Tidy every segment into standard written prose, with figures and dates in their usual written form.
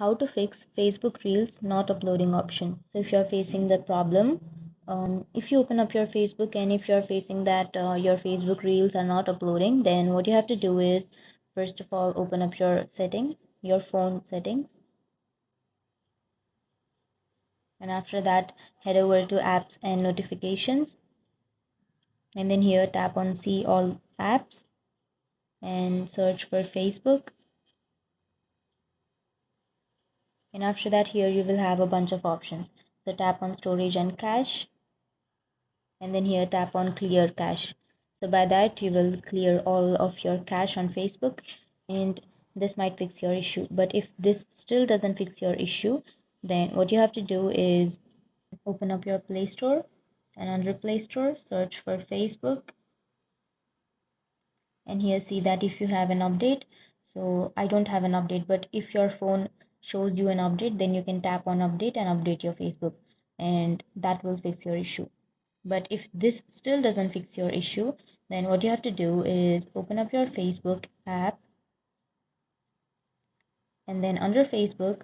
how to fix Facebook Reels not uploading option. So if you're facing that problem, if you open up your Facebook and if you're facing that your Facebook Reels are not uploading, then what you have to do is, first of all, open up your settings, your phone settings. And after that, head over to apps and notifications. And then here tap on see all apps and search for Facebook. And after that, here you will have a bunch of options. So tap on storage and cache, and then here tap on clear cache. So by that you will clear all of your cache on Facebook, and this might fix your issue. But if this still doesn't fix your issue, then what you have to do is open up your Play Store, and under Play Store search for Facebook, and here see that if you have an update. So I don't have an update, but if your phone shows you an update, then you can tap on update and update your Facebook, and that will fix your issue. But if this still doesn't fix your issue, then what you have to do is open up your Facebook app, and then under Facebook,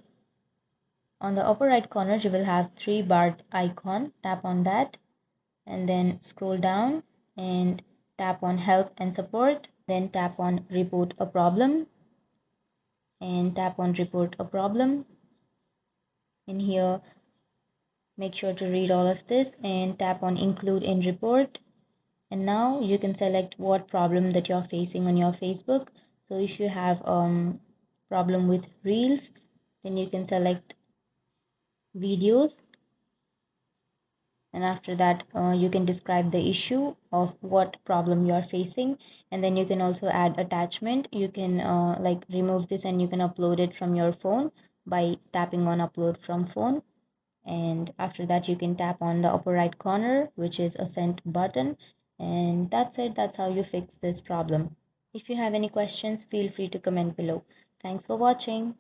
on the upper right corner, you will have three bar icon. Tap on that, and then scroll down and tap on help and support. Then tap on report a problem, and tap on report a problem. In here, make sure to read all of this and tap on include in report. And now you can select what problem that you're facing on your Facebook. So if you have problem with reels, then you can select videos, and after that you can describe the issue of what problem you are facing. And then you can also add attachment. You can like remove this and you can upload it from your phone by tapping on upload from phone. And after that you can tap on the upper right corner, which is a send button, and that's it. That's how you fix this problem. If you have any questions, feel free to comment below. Thanks for watching.